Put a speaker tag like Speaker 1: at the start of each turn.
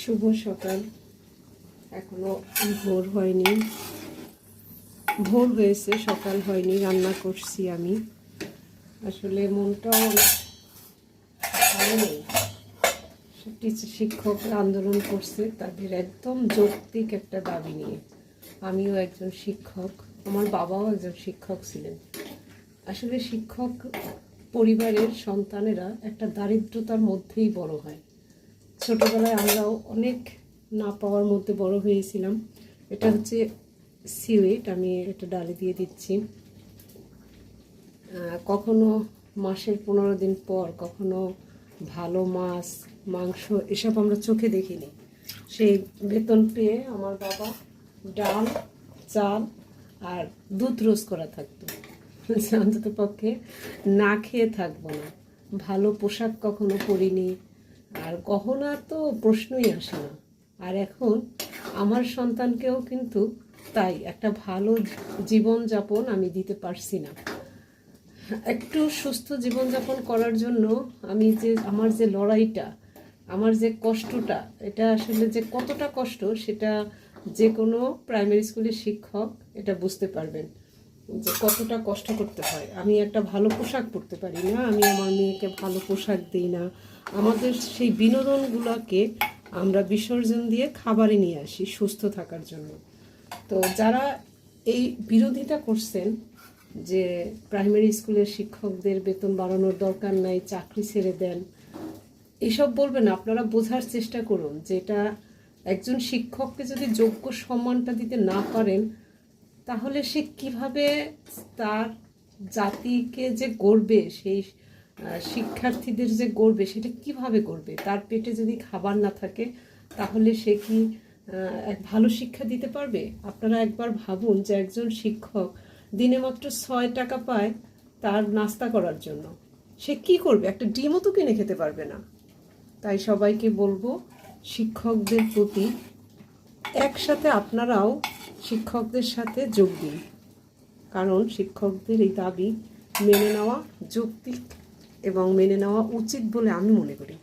Speaker 1: শুভ সকাল। এখনো ভোর হয়নি, ভোর হয়েছে, সকাল হয়নি। রান্না করছি আমি। আসলে মনটাও ভালো নেই। শিক্ষক আন্দোলন করছে তাদের একদম যৌক্তিক একটা দাবি নিয়ে। আমিও একজন শিক্ষক, আমার বাবাও একজন শিক্ষক ছিলেন। আসলে শিক্ষক পরিবারের সন্তানেরা একটা দারিদ্রতার মধ্যেই বড় হয়। ছোটবেলায় আমরাও অনেক না পাওয়ার মধ্যে বড় হয়েছিলাম। এটা হচ্ছে সিউইট, আমি এটা ডালে দিয়ে দিচ্ছি। কখনো মাসের 15 দিন পর কখনো ভালো মাছ মাংস এসব আমরা চোখে দেখিনি। সেই বেতন পেয়ে আমার বাবা ডাল চাল আর দুধ রোজ করা থাকতো। অন্তত পক্ষে না খেয়ে থাকবো না। ভালো পোশাক কখনো পরিনি, আর গহনা তো প্রশ্নই আসে না। আর এখন আমার সন্তানকেও কিন্তু তাই একটা ভালো জীবনযাপন আমি দিতে পারছি না। একটু সুস্থ জীবনযাপন করার জন্য আমি আমার যে লড়াইটা, আমার যে কষ্টটা, এটা আসলে যে কতটা কষ্ট সেটা যে কোনো প্রাইমারি স্কুলের শিক্ষক এটা বুঝতে পারবেন যে কতটা কষ্ট করতে হয়। আমি একটা ভালো পোশাক পরতে পারি না, আমি আমার মেয়েকে ভালো পোশাক দিই না। আমাদের সেই বিনোদনগুলোকে আমরা বিসর্জন দিয়ে খাবারে নিয়ে আসি সুস্থ থাকার জন্য। তো যারা এই বিরোধিতা করছেন যে প্রাইমারি স্কুলের শিক্ষকদের বেতন বাড়ানোর দরকার নাই, চাকরি ছেড়ে দেন, এসব বলবেন, আপনারা বোঝার চেষ্টা করুন যে এটা একজন শিক্ষককে যদি যোগ্য সম্মানটা দিতে না পারেন তাহলে সে কিভাবে তার জাতিকে যে গড়বে, সেই শিক্ষার্থীদের যে গড়বে সেটা কিভাবে গড়বে? তার পেটে যদি খাবার না থাকে তাহলে সে কি এক ভালো শিক্ষা দিতে পারবে? আপনারা একবার ভাবুন যে একজন শিক্ষক দিনে মাত্র 6 টাকা পায় তার নাস্তা করার জন্য। সে কি করবে? একটা ডিমও তো কিনে খেতে পারবে না। তাই সবাইকে বলবো, শিক্ষকদের প্রতি একসাথে আপনারাও শিক্ষকদের সাথে যোগ দিন, কারণ শিক্ষকদের এই দাবি মেনে নেওয়া যৌক্তিক এবং মেনে নেওয়া উচিত বলে আমি মনে করি।